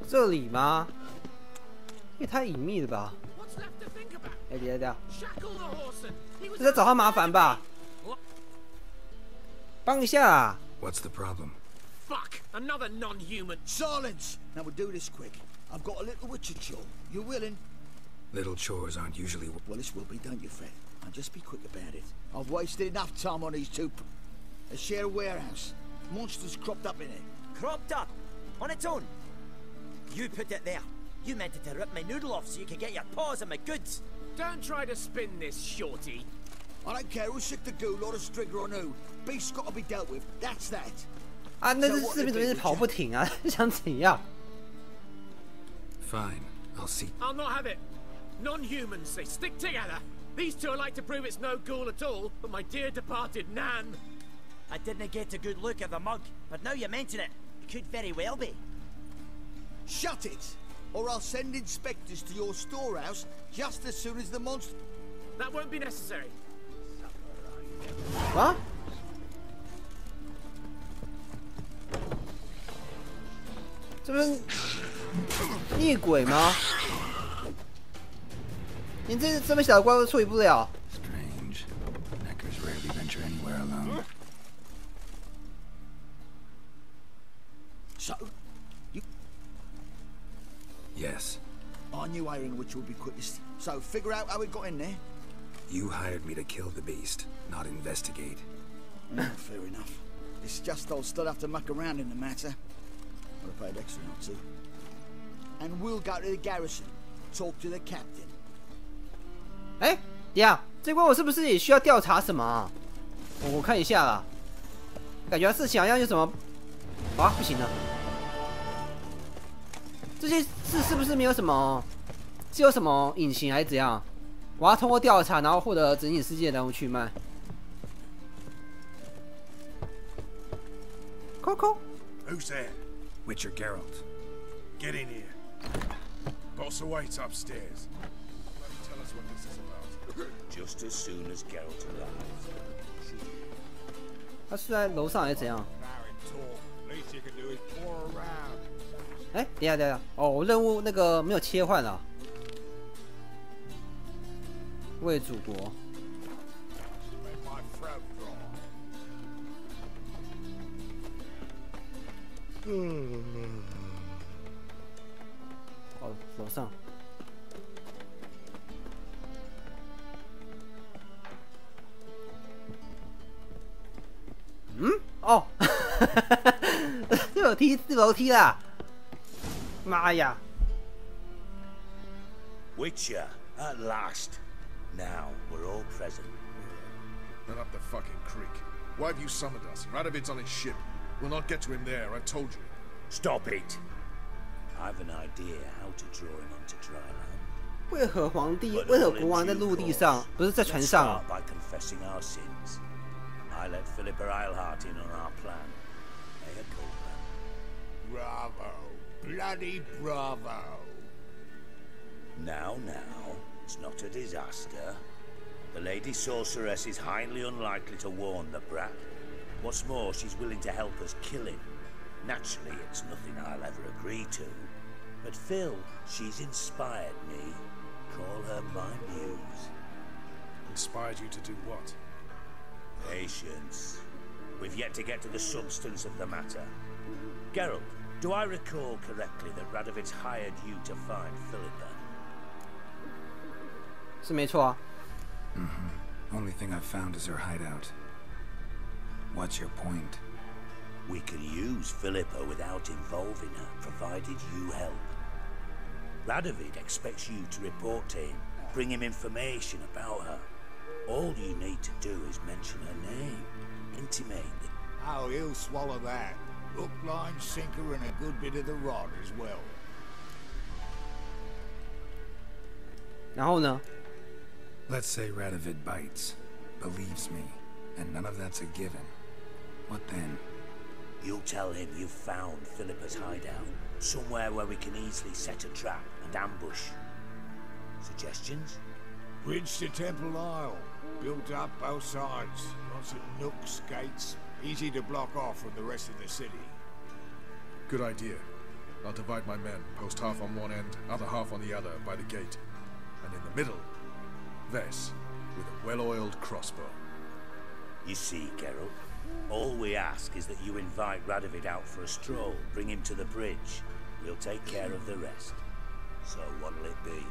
这里吗？也太隐秘了吧！哎，等一下，这在找他麻烦吧？帮一下啊 What's the problem? Fuck! Another non-human. Silence! Now we'll do this quick. I've got a little witcher chore. You willing? Little chores aren't usually. Well, this will be, don't you, Fred? And just be quick about it. I've wasted enough time on these two. They share a warehouse. Monsters cropped up in it. Cropped up? On its own? You put it there. You meant it to rip my noodle off so you could get your paws on my goods. Don't try to spin this, shorty. I don't care who's sick the ghoul or the strigger on who. Beast's got to be dealt with. That's that. 啊，那是士兵怎么一直跑不停啊？想怎样 Fine, I'll see. I'll not have it. Non-humans, they stick together. These two are like to prove it's no ghoul at all, but my dear departed Nan. I didn't get a good look at the mug, but now you mention it, it could very well be. Shut it, or I'll send inspectors to your storehouse just as soon as the monster. That won't be necessary. 啊？这不是逆鬼吗？连这么小的怪物都处理不了。Strange. Neckers rarely venture anywhere alone. So, you... Yes. I knew hiring which would be quickest. So, figure out how it got in there. You hired me to kill the beast, not investigate. Fair enough. It's just I'll still have to muck around in the matter. But I paid extra not to. And we'll go to the garrison, talk to the captain. 哎，等下，这关我是不是也需要调查什么啊？我看一下啦，感觉事情好像有什么啊，不行了。这些事是不是没有什么，是有什么隐情还是怎样？我要通过调查，然后获得整体世界的来龙去脉。Coco. Who's there? Witcher Geralt. Get in here. Boss awaits upstairs. Let him tell us what this is about. Just as soon as Geralt arrives. 他是在楼上还是怎样？哎，等一下，哦，我任务那个没有切换啊。为祖国。哦，楼上。嗯，哦，这有梯，这楼梯啦！妈呀 Witcher, at last. Now we're all present. Then up the fucking creek. Why have you summoned us? Radovid's on his ship. We'll not get to him there, I've told you. Stop it! I've an idea how to draw him onto dry land. 为何皇帝？为何国王在陆地上，不是在船上啊 By confessing our sins. I let Philippa Eilhart in on our plan. Mea culpa. Bravo. Bloody bravo. Now, it's not a disaster. The Lady Sorceress is highly unlikely to warn the brat. What's more, she's willing to help us kill him. Naturally, it's nothing I'll ever agree to. But Phil, she's inspired me. Call her my muse. Inspired you to do what? Patience. We've yet to get to the substance of the matter. Geralt, do I recall correctly that Radovid's hired you to find Philippa? 是没错啊。Only thing I've found is her hideout. What's your point? We can use Philippa without involving her, provided you help. Radovid expects you to report to him, bring him information about her. All you need to do is mention her name, intimate that... Oh, he'll swallow that. Hook, line, sinker, and a good bit of the rod as well. 然后呢？ Let's say Radovid bites, believes me, and none of that's a given. What then? You'll tell him you've found Philippa's hideout, somewhere where we can easily set a trap and ambush. Suggestions? Bridge to Temple Isle. Built up both sides. Lots of nooks, gates. Easy to block off from the rest of the city. Good idea. I'll divide my men, post half on one end, other half on the other, by the gate. And in the middle, Vess, with a well-oiled crossbow. You see, Geralt, all we ask is that you invite Radovid out for a stroll, bring him to the bridge. We'll take care of the rest. So what'll it be?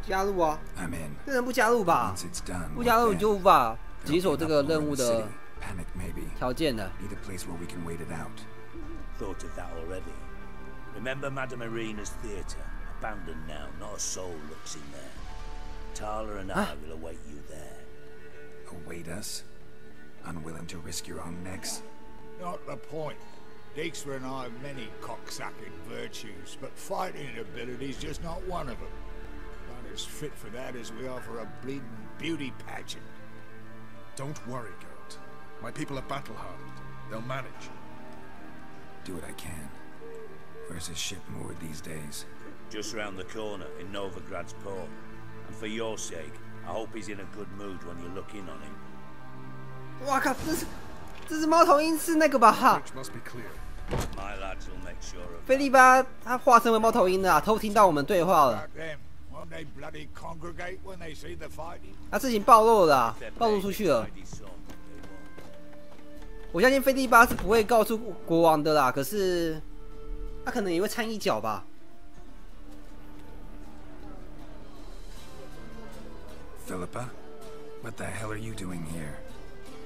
加入啊！ I'm in. 这人不加入吧？ Once it's done, 不加入你就无法解锁 They'll 这 pick 个 up 任 more 务 in the 的 city. Panic maybe. 条件的。 Need a place where we can wait it out. Thought of that already. Remember Madame Arena's theatre? Abandoned now, not a soul looks in there. Tala and I will await you there. Await us? Unwilling to risk your own necks? Not the point. Dijkstra and I have many cocksucking virtues, but fighting ability's just not one of them. Not as fit for that as we are for a bleeding beauty pageant. Don't worry, Geralt. My people are battle-hardened. They'll manage. Do what I can. Where's his ship moored these days? Just round the corner in Novigrad's port. And for your sake, I hope he's in a good mood when you look in on him. 哇靠！这是猫头鹰是那个吧？ Bridge must be clear. My lads will make sure of 菲利巴他化身为猫头鹰的偷听到我们对话了。 Like them. Won't they bloody congregate when they see the fighting? 他事情暴露了啦，暴露出去了。我相信菲利巴是不会告诉国王的啦，可是他可能也会掺一脚吧。 Philippa? What the hell are you doing here?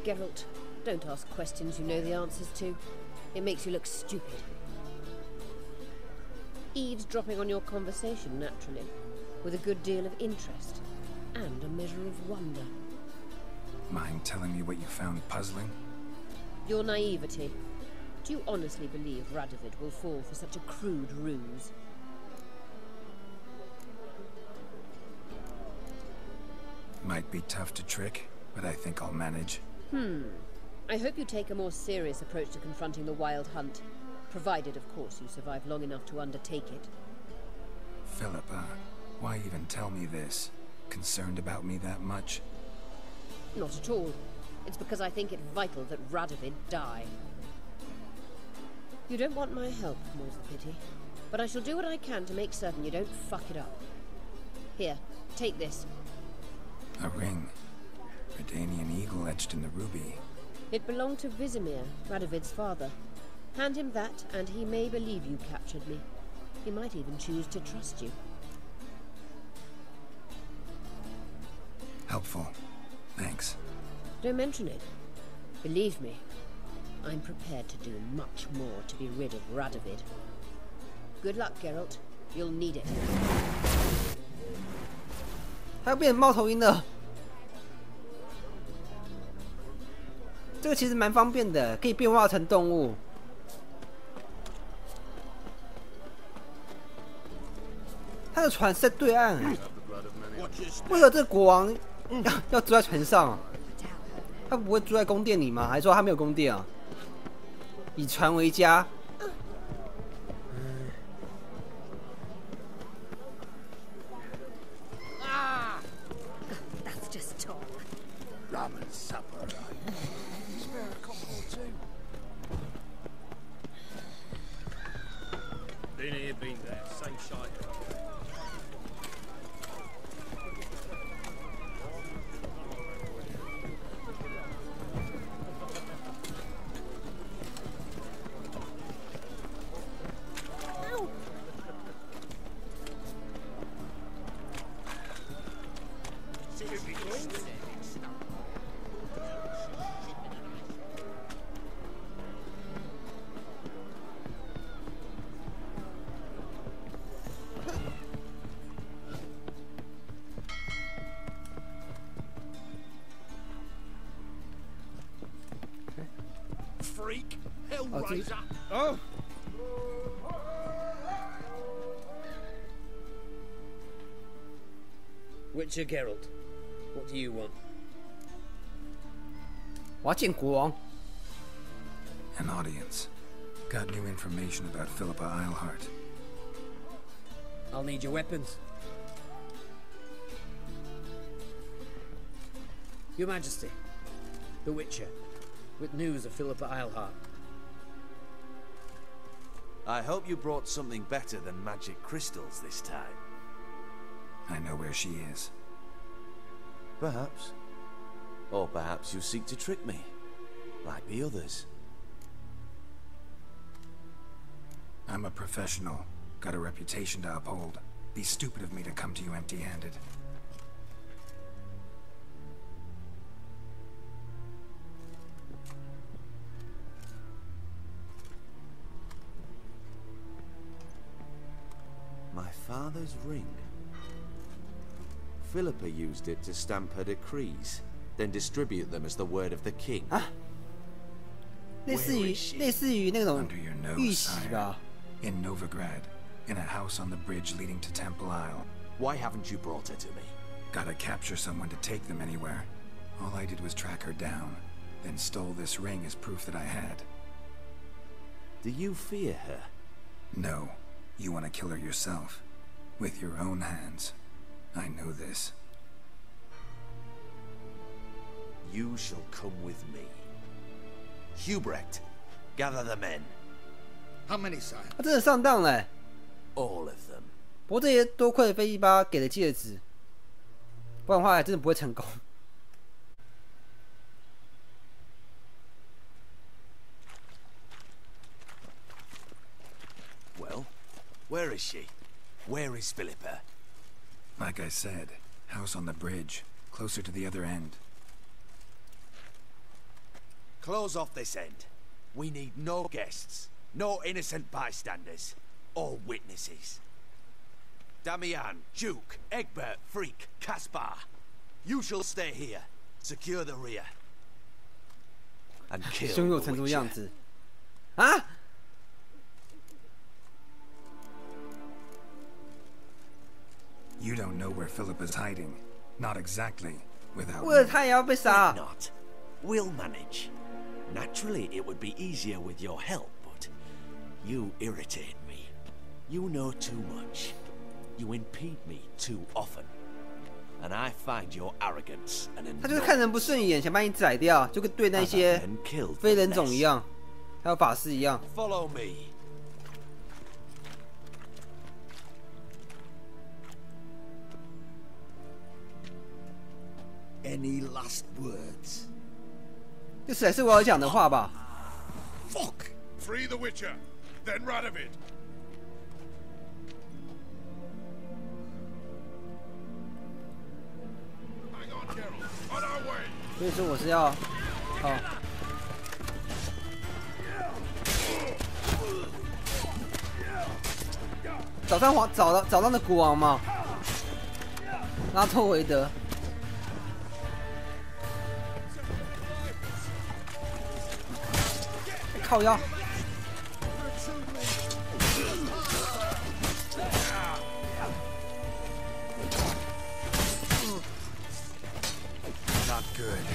Geralt, don't ask questions you know the answers to. It makes you look stupid. Eavesdropping on your conversation, naturally, with a good deal of interest and a measure of wonder. Mind telling me what you found puzzling? Your naivety. Do you honestly believe Radovid will fall for such a crude ruse? Might be tough to trick, but I think I'll manage. I hope you take a more serious approach to confronting the Wild Hunt, provided, of course, you survive long enough to undertake it. Philippa, why even tell me this? Concerned about me that much? Not at all. It's because I think it vital that Radovid die. You don't want my help, more's the pity. But I shall do what I can to make certain you don't fuck it up. Here, take this. A ring. Redanian eagle etched in the ruby. It belonged to Vizimir, Radovid's father. Hand him that, and he may believe you captured me. He might even choose to trust you. Helpful. Thanks. Don't mention it. Believe me, I'm prepared to do much more to be rid of Radovid. Good luck, Geralt. You'll need it. 他要变成猫头鹰了。这个其实蛮方便的，可以变化成动物。他的船是在对岸，为何这个国王要住在船上啊？他不会住在宫殿里吗？还说他没有宫殿啊？以船为家。 Ramen supper, right? Spare a couple or two. Been here, been there, same shite. Freak, Hellraiser. Oh. Witcher Geralt, what do you want? 我要见国王。 An audience. Got new information about Philippa Eilhart. I'll need your weapons. Your Majesty, the Witcher, with news of Philippa Eilhart. I hope you brought something better than magic crystals this time. I know where she is. Perhaps. Or perhaps you seek to trick me, like the others. I'm a professional. Got a reputation to uphold. Be stupid of me to come to you empty-handed. My father's ring. Philippa used it to stamp her decrees, then distribute them as the word of the king. 类似于那种 Under your 玉 nose, 玺 sire. 吧。 In Novigrad, in a house on the bridge leading to Temple Isle. Why haven't you brought her to me? Gotta capture someone to take them anywhere. All I did was track her down, then stole this ring as proof that I had. Do you fear her? No. You want to kill her yourself. With your own hands. I know this. You shall come with me. Hubrecht, gather the men. How many, sire? 他真的上当了。 All of them. 不过这些多亏了飞机巴给的戒指，不然的话还真的不会成功。 Well, where is she? Where is Philippa? Like I said, house on the bridge, closer to the other end. Close off this end. We need no guests, no innocent bystanders, or witnesses. Damian, Duke, Egbert, Freak, Caspar. You shall stay here. Secure the rear. And kill 胸有 the 成竹的样 Witcher. 子。啊！ You don't know where Philippa's hiding. Not exactly. Without 为了 me. 他也要被杀 Why。not? We'll manage. Naturally, it would be easier with your help, but you irritate me. You know too much. You impede me too often. And I find your arrogance an 他就是看人不顺眼，想把你宰掉，就跟对那些非人种一样，还有法师一样。 Follow me. Any last words? 这才是我要讲的话吧。 Fuck! Free the Witcher, then Radovid. Hang on, Geralt. On our way. 所以说我是要，哦，找到那国王嘛，拉托维德。 靠腰。 Not good.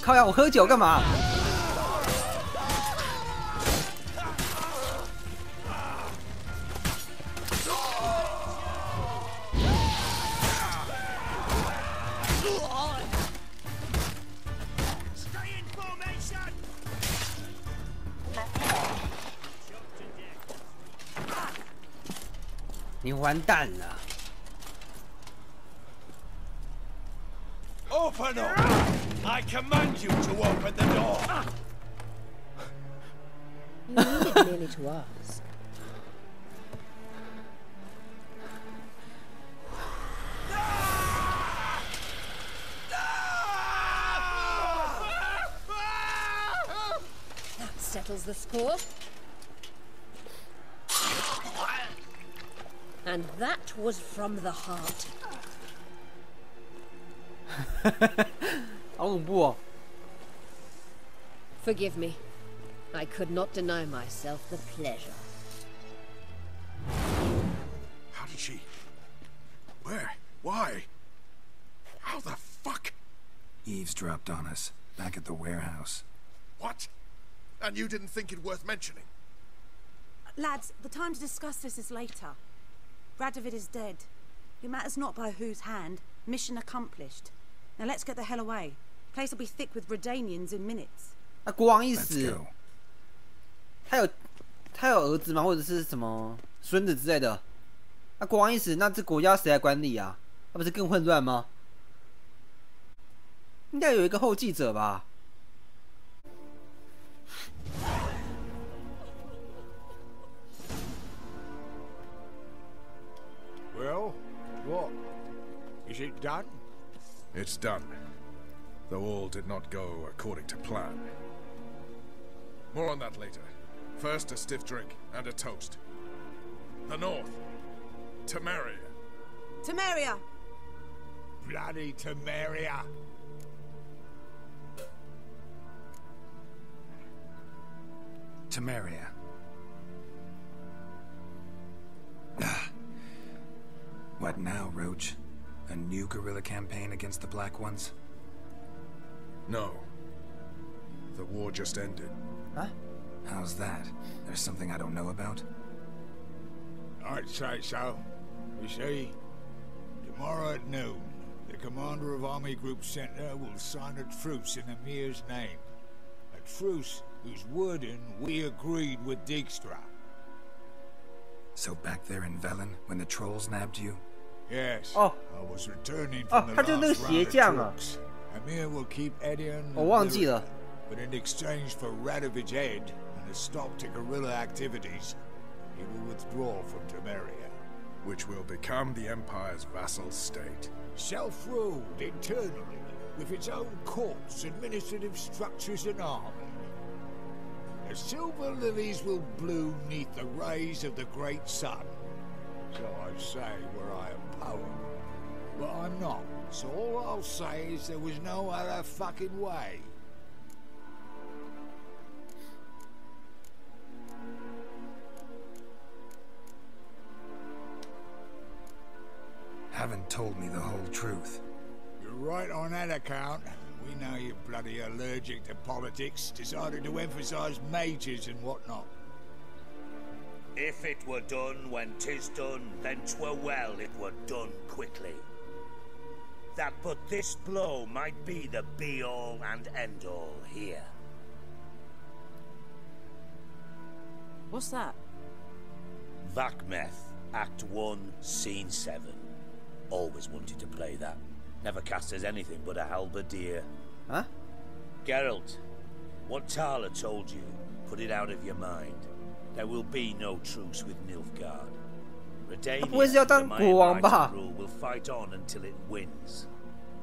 靠腰，我喝酒干嘛？ 你完蛋了！ Open up! I command you to open the door! You needed merely to ask. That settles the score. And that was from the heart. 好恐怖哦！ Forgive me. I could not deny myself the pleasure. How did she? Where? Why? How the fuck? Eavesdropped on us, back at the warehouse. What? And you didn't think it worth mentioning? Lads, the time to discuss this is later. Radovid is dead. It matters not by whose hand. Mission accomplished. Now let's get the hell away. Place will be thick with Redanians in minutes. 那国王一死，他有儿子吗？或者是什么孙子之类的？那国王一死，那这国家谁来管理啊？那不是更混乱吗？应该有一个后继者吧？ Well, what? Is it done? It's done. Though all did not go according to plan. More on that later. First, a stiff drink and a toast. The North. Temeria. Temeria! Bloody Temeria! Temeria. What now, Roach? A new guerrilla campaign against the Black Ones? No. The war just ended. Huh? How's that? There's something I don't know about? I'd say so. You see, tomorrow at noon, the commander of Army Group Center will sign a truce in Emir's name. A truce whose wording we agreed with Dijkstra. So back there in Velen, when the trolls nabbed you? Yes. Oh. I was returning from the 他就是那个 last 鞋 round 匠 of 啊！ talks. Emir will keep Edion. 我忘记了。 But in exchange for Radovid's head and a stop to guerrilla activities, he will withdraw from Temeria. Which will become the Empire's vassal state. Self-ruled internally, with its own courts, administrative structures and army. The silver lilies will bloom neath the rays of the great sun. So I say were I a poet. But I'm not, so all I'll say is there was no other fucking way. Haven't told me the whole truth. You're right on that account. We know you're bloody allergic to politics, decided to emphasize majors and whatnot. If it were done when 'tis done, then 'twere well it were done quickly. That but this blow might be the be-all and end-all here. What's that? Vakmeth, Act 1, Scene 7. Always wanted to play that. Never cast as anything but a halberdier. Huh? Geralt, what Tala told you, put it out of your mind. There will be no truce with Nilfgaard. Redania, the mighty rule, will fight on until it wins.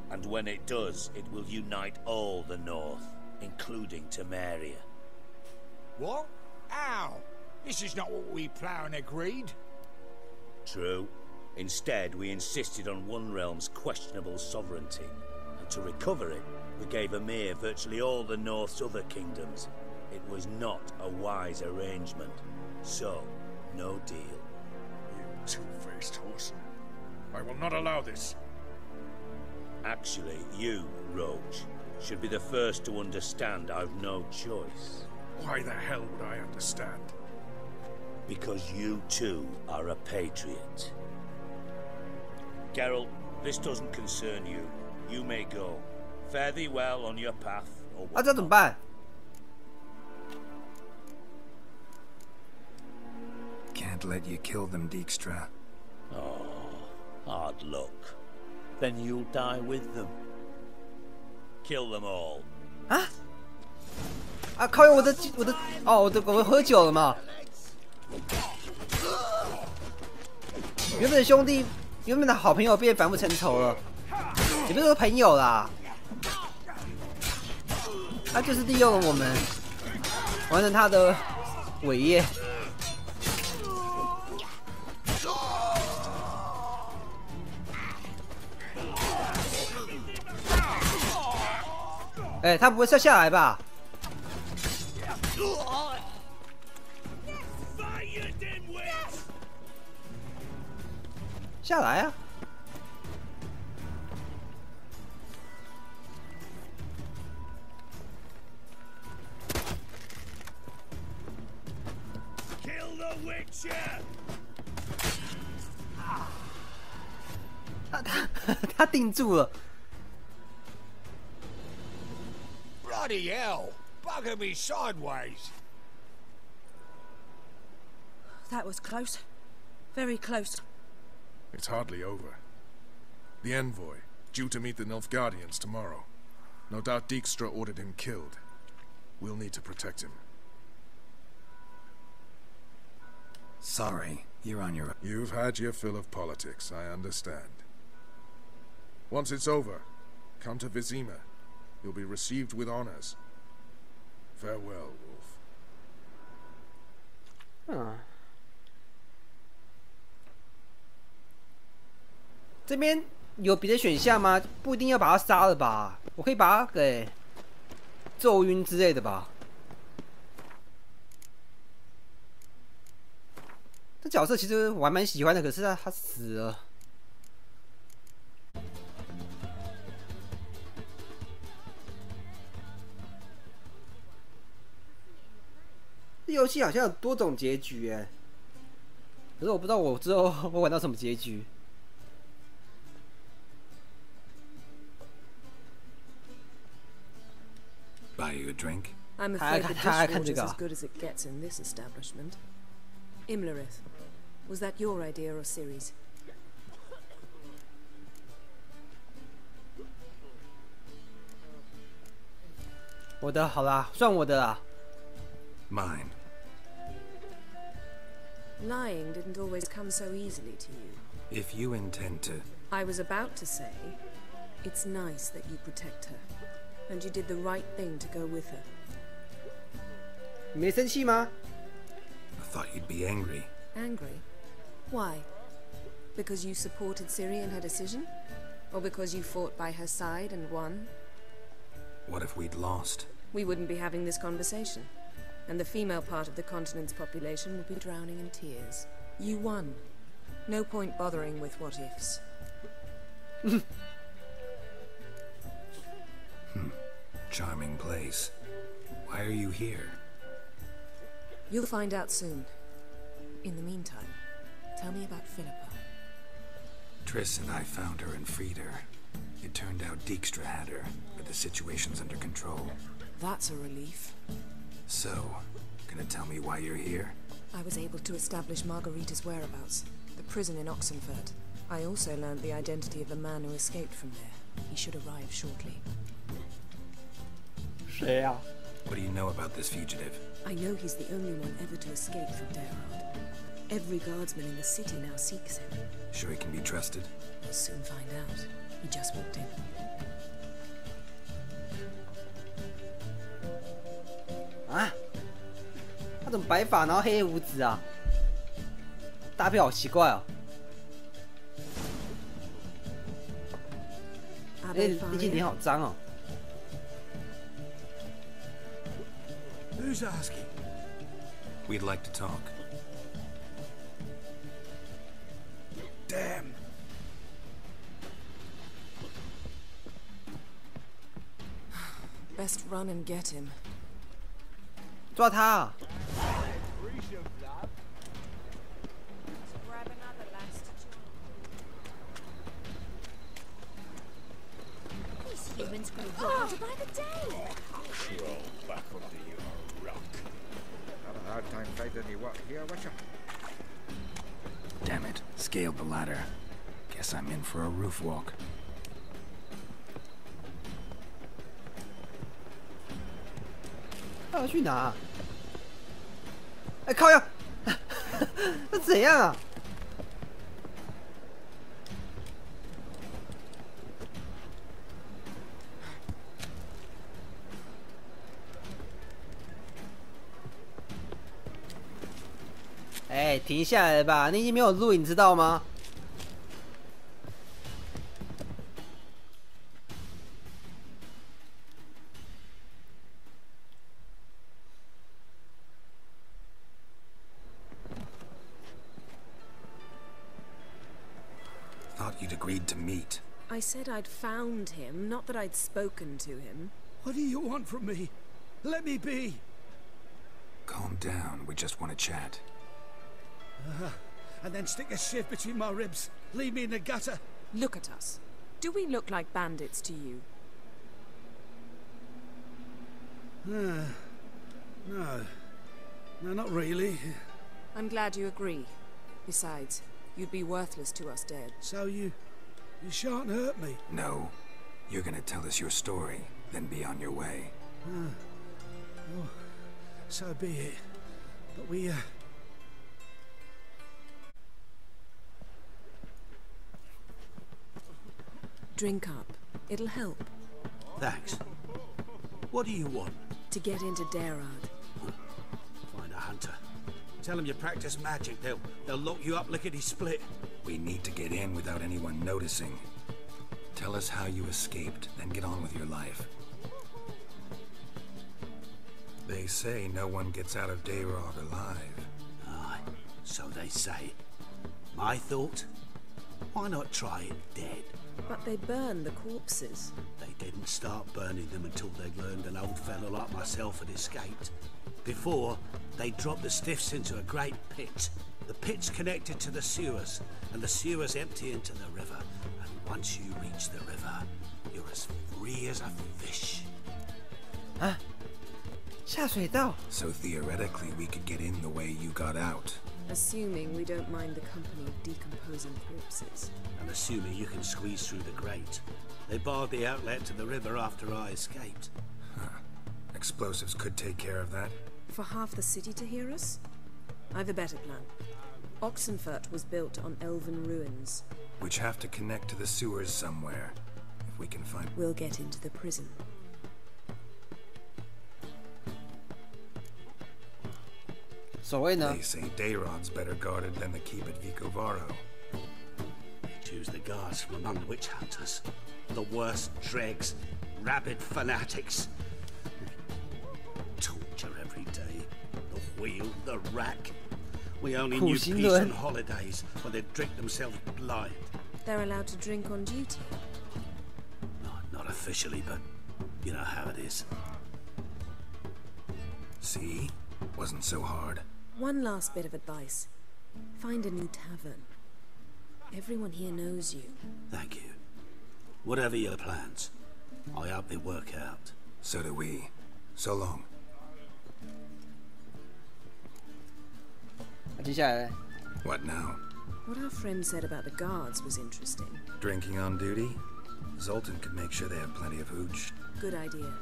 And when it does, it will unite all the North, including Temeria. What? How? This is not what we plowed and agreed. True. Instead, we insisted on one realm's questionable sovereignty, and to recover it, we gave Emir virtually all the North's other kingdoms. It was not a wise arrangement, so no deal. You two-faced horse. I will not allow this. Actually, you, Roach, should be the first to understand I've no choice. Why the hell would I understand? Because you too are a patriot. Geralt, this doesn't concern you. You may go. Fare thee well on your path. Or 啊，这怎么办？ Can't let you kill them, Dijkstra. Oh, hard luck. Then you'll die with them. Kill them all. 啊？啊！靠！我喝酒了嘛？原本的兄弟，原本的好朋友变反目成仇了，也不是说朋友啦，他就是利用了我们，完成他的伟业。哎，他不会下来吧？下来啊！ Kill the Witcher! 他定住了。Bloody hell! Bugger me sideways. That was close. Very close. It's hardly over. The envoy, due to meet the Nilfgaardians tomorrow. No doubt Dijkstra ordered him killed. We'll need to protect him. Sorry, you're on your own. You've had your fill of politics, I understand. Once it's over, come to Vizima. You'll be received with honors. Farewell, Wolf. 这边有别的选项吗？不一定要把他杀了吧？我可以把他给揍晕之类的吧？这角色其实我还蛮喜欢的，可是他死了。这游戏好像有多种结局哎，可是我不知道我之后会玩到什么结局。Buy you a drink? I'm afraid the dishwater's as good as it gets in this establishment. Imlerith, was that your idea or Ciri's? 我的，好啦，算我的啦。Mine. Lying didn't always come so easily to you. If you intend to... I was about to say, it's nice that you protect her. And you did the right thing to go with her. 你没生气吗？ I thought you'd be angry. Angry? Why? Because you supported Ciri in her decision? Or because you fought by her side and won? What if we'd lost? We wouldn't be having this conversation. And the female part of the continent's population would be drowning in tears. You won. No point bothering with what ifs. Charming place. Why are you here? You'll find out soon. In the meantime, tell me about Philippa. Triss and I found her and freed her. It turned out Dijkstra had her, but the situation's under control. That's a relief. So, gonna tell me why you're here? I was able to establish Margarita's whereabouts, the prison in Oxenfurt. I also learned the identity of the man who escaped from there. He should arrive shortly. 谁啊？ What do you know about this fugitive? I know he's the only one ever to escape from Daerard. Every guardsman in the city now seeks him. Sure he can be trusted? We'll soon find out. He just walked in. 啊？他怎么白发然后黑胡子啊？搭配好奇怪哦。那件脸好脏哦。 Who's asking? We'd like to talk. Damn. Best run and get him. 抓他啊！ Humans grow wilder by the day. Crawl back under your rock. Had a hard time finding any work here, Witcher. Damn it, scaled the ladder. Guess I'm in for a roof walk. 他要去哪？哎靠呀！那怎样啊？哎，停下来吧！你已经没有路，你知道吗？ Thought you'd agreed to meet. I said I'd found him, not that I'd spoken to him. What do you want from me? Let me be. Calm down, we just want to chat. And then stick a shiv between my ribs. Leave me in the gutter. Look at us. Do we look like bandits to you? No. No, not really. I'm glad you agree. Besides, you'd be worthless to us dead. So you shan't hurt me? No. You're gonna tell us your story, then be on your way. Well, so be it. But we, Drink up. It'll help. Thanks. What do you want? To get into Darad. Find a hunter. Tell them you practice magic. They'll lock you up lickety-split. We need to get in without anyone noticing. Tell us how you escaped, then get on with your life. They say no one gets out of Darad alive. Aye, so they say. My thought? Why not try it dead? But they burn the corpses. They didn't start burning them until they learned an old fellow like myself had escaped. Before, they dropped the stiffs into a great pit. The pit's connected to the sewers, and the sewers empty into the river. And once you reach the river, you're as free as a fish. Huh? 下水道. So theoretically, we could get in the way you got out. Assuming we don't mind the company of decomposing corpses. And assuming you can squeeze through the grate. They barred the outlet to the river after I escaped. Huh. Explosives could take care of that. For half the city to hear us? I've a better plan. Oxenfurt was built on elven ruins. Which have to connect to the sewers somewhere. If we can find... We'll get into the prison. They say Darod's better guarded than the keep at Vicovaro. They choose the guards from among the witch hunters. The worst dregs, rabid fanatics. Torture every day. The wheel, the rack. We only knew peace on holidays when they'd drink themselves blind. They're allowed to drink on duty? No, not officially, but you know how it is. See? Wasn't so hard. One last bit of advice. Find a new tavern. Everyone here knows you. Thank you. Whatever your plans, I hope they work out. So do we. So long. What now? What our friend said about the guards was interesting. Drinking on duty? Zoltan could make sure they have plenty of hooch. Good idea.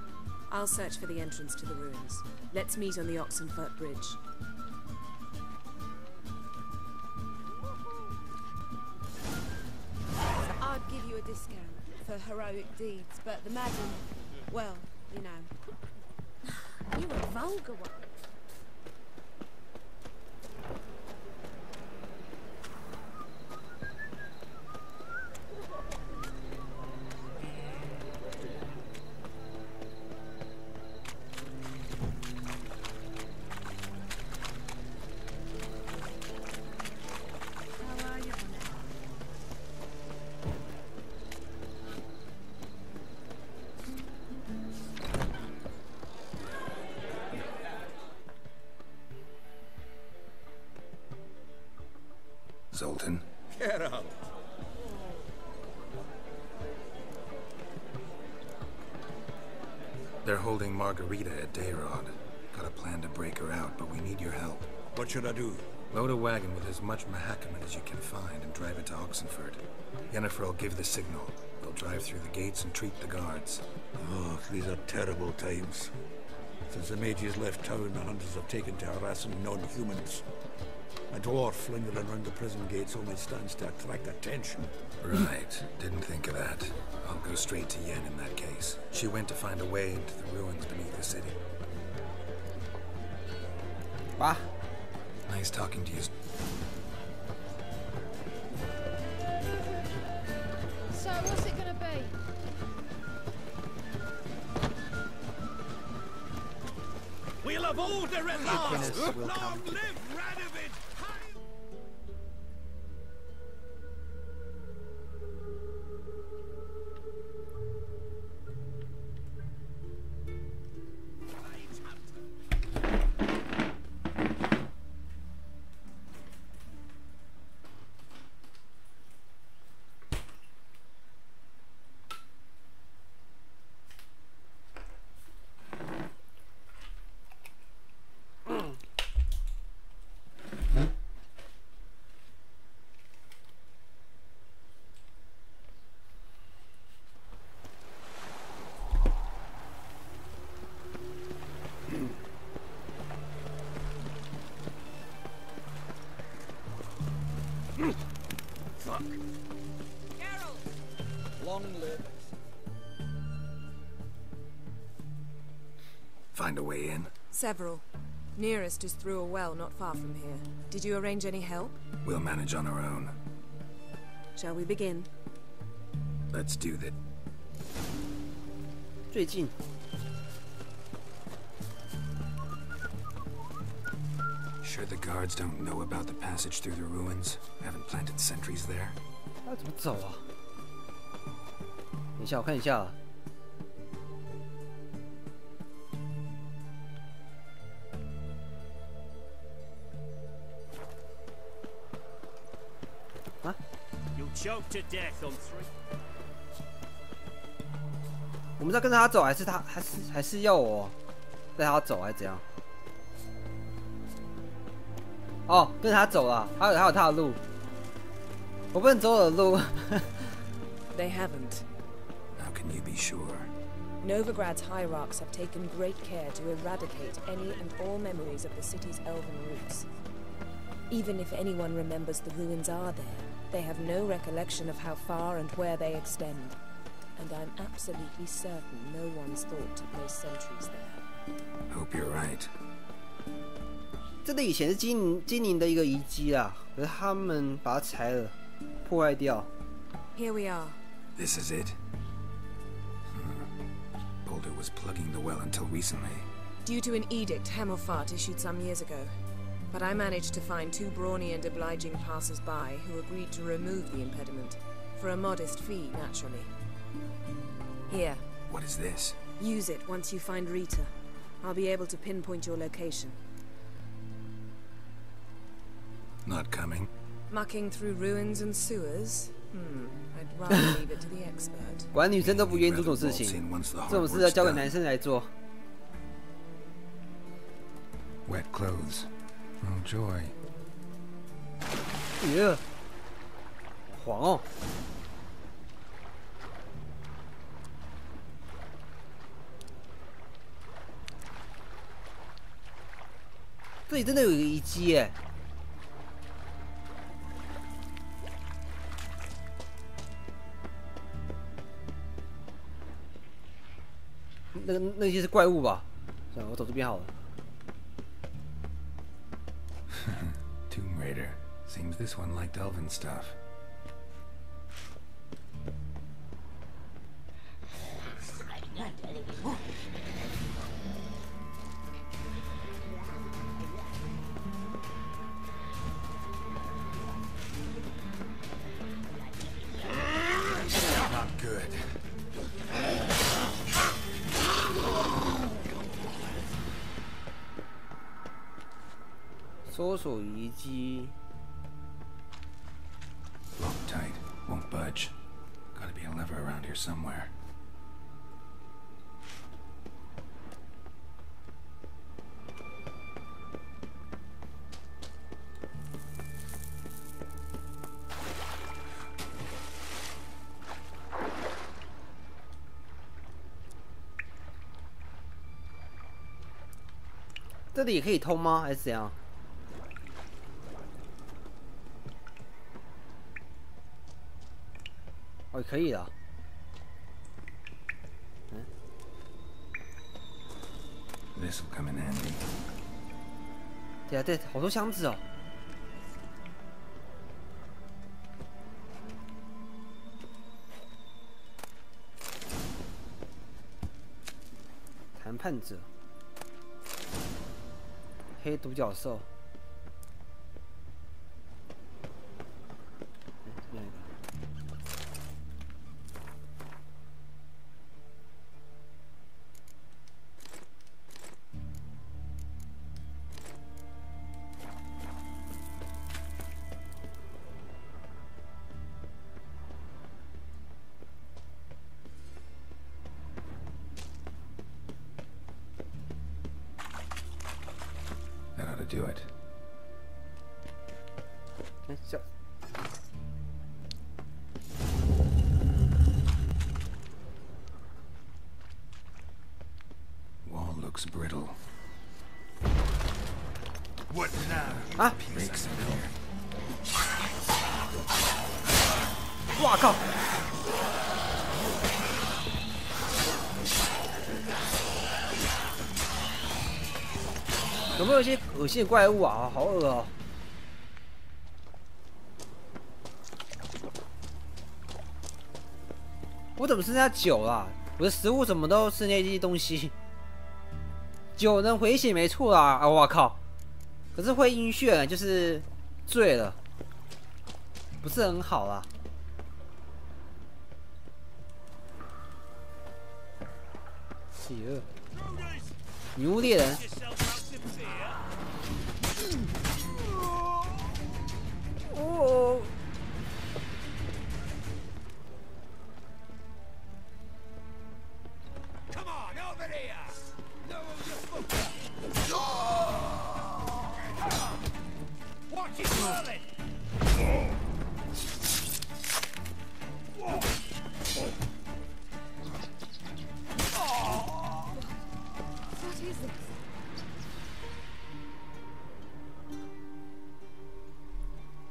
I'll search for the entrance to the ruins. Let's meet on the Oxenfurt Bridge. I'd give you a discount for heroic deeds, but the madam, well, you know. You're a vulgar one. Zoltan? Get up! They're holding Margarita at Darod. Got a plan to break her out, but we need your help. What should I do? Load a wagon with as much Mahakaman as you can find and drive it to Oxenfurt. Yennefer will give the signal. They'll drive through the gates and treat the guards. Oh, these are terrible times. Since the mages left town, the hunters have taken to harassing non-humans. A dwarf lingering around the prison gates only stands to attract attention. Right. Didn't think of that. I'll go straight to Yen in that case. She went to find a way into the ruins beneath the city. Ah. Nice talking to you. So, what's it gonna be? We'll have order at last! Long live Radovid! Long live. Find a way in? Several. Nearest is through a well not far from here. Did you arrange any help? We'll manage on our own. Shall we begin? Let's do that. 最近。 Sure the guards don't know about the passage through the ruins? Haven't planted sentries there? 要怎么走啊？等一下，我看一下。啊 You'll choke to death on 3. 我们是要跟着他走，还是要我带他走，还是怎样？ 哦，跟着他走了，还有他的路，我不能走我的路。They haven't. How can you be sure? Novigrad's hierarchs have taken great care to eradicate any and all memories of the city's elven roots. Even if anyone remembers the ruins are there, they have no recollection of how far and where they extend. And I'm absolutely certain no one's thought to place sentries there. Hope you're right. 这里以前是精灵的一个遗迹啦，可是他们把它拆了，破坏掉。Here we are. This is it? Boulder was plugging the well until recently. Due to an edict Hamilfart issued some years ago. But I managed to find 2 brawny and obliging passers-by who agreed to remove the impediment. For a modest fee, naturally. Here. What is this? Use it once you find Rita. I'll be able to pinpoint your location. Not coming. Mucking through ruins and sewers? I'd rather leave it to the expert. 果然女生都不愿意做这种事情，这种事要交给男生来做。Wet clothes. Oh joy. 黄哦。这里真的有一个遗迹耶。 那些是怪物吧？算了，我走这边好了。Tomb Raider. Seems this one liked elven stuff. Not good. 搜索遗迹。Locked tight. Won't budge. Gotta be a lever around here somewhere. .这里也可以通吗？还是怎样？哦，可以了。嗯。This will come in handy. 对啊，对，好多箱子哦。谈判者。 黑独角兽，这边有一个。Do it. 哎，这。Wall looks brittle. What now? 啊！ Breaks in here. 哇靠！有没有一些恶心的怪物啊？好恶哦！我怎么剩下酒啦？我的食物怎么都是那些东西？酒能回血没错啦！啊，我靠！可是会晕眩，就是醉了，不是很好啦。女巫猎人。哦。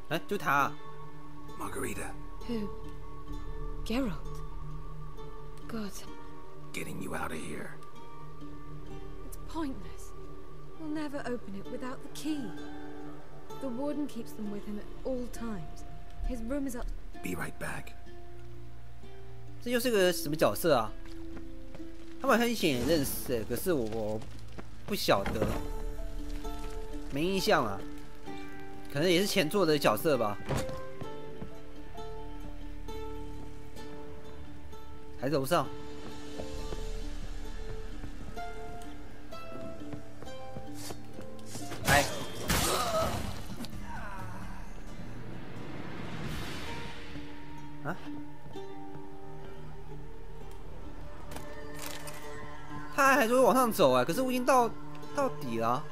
哎，就他、啊。Margarita. Who? Geralt. God. Getting you out of here. It's pointless. We'll never open it without the key. The warden keeps them with him at all times. His room is up. Be right back. 这又是个什么角色啊？他们很显然认识，可是我不晓得，没印象啊。可能也是前作的角色吧。还在楼上。来。啊？他还说往上走啊，可是我已经到底了。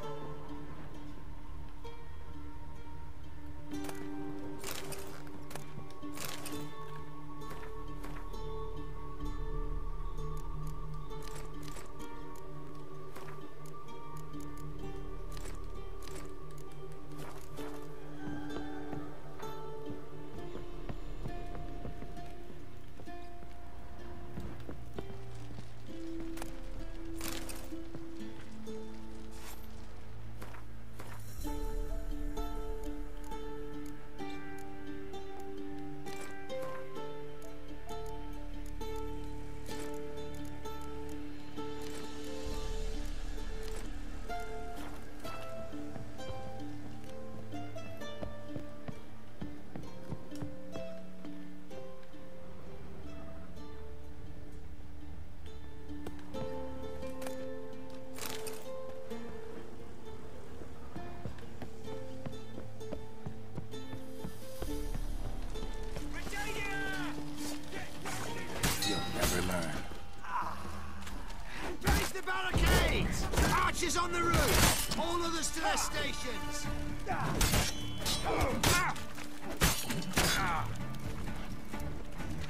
On the roof! All others to their stations!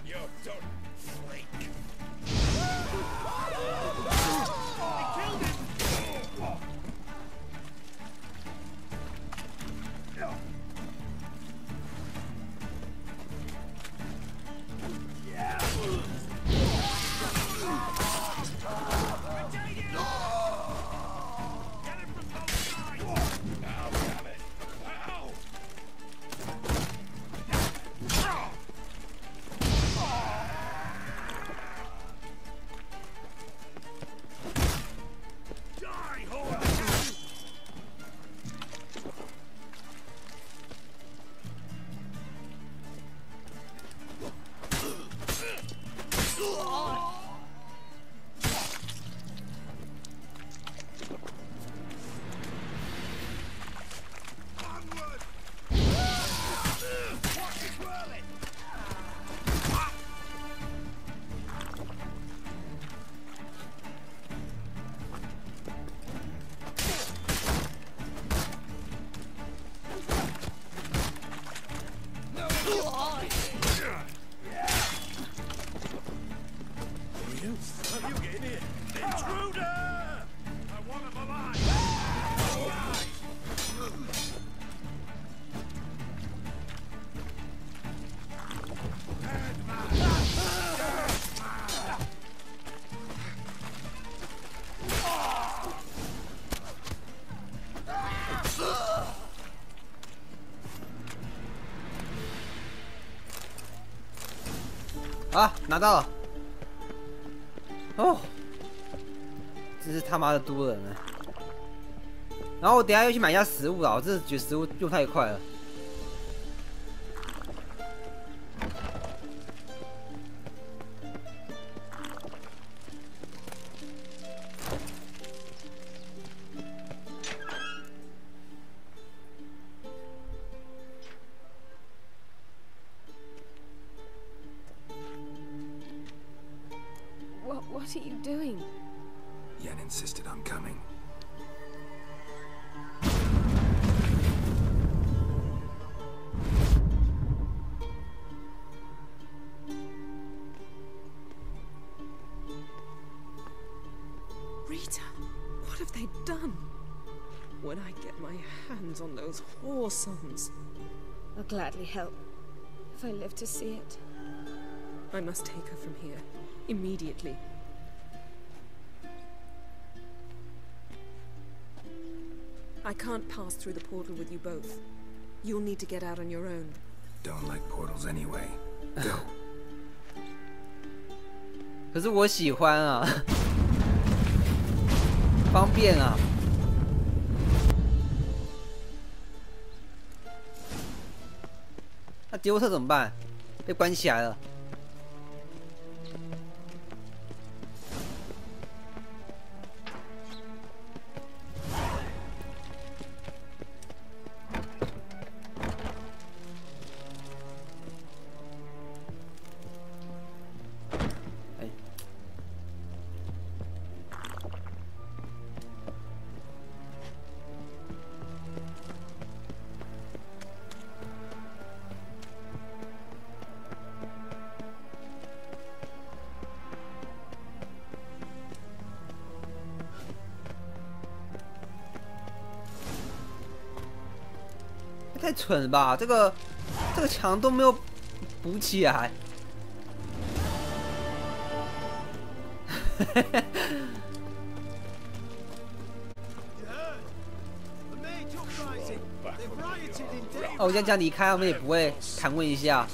You're done, freak. They killed him! 啊，拿到了！哦，真是他妈的多人啊！然后我等一下又去买一下食物啊，我真的觉得食物用太快了。 What are you doing? Yen insisted on coming. Rita, what have they done? When I get my hands on those whoresomes. I'll gladly help, if I live to see it. I must take her from here, immediately. I can't pass through the portal with you both. You'll need to get out on your own. Don't like portals anyway. Go. 可是我喜欢啊，方便啊。那杰洛特怎么办？被关起来了。 太蠢了吧！这个墙都没有补起来。哦，我这样离开，他们也不会盘问一下。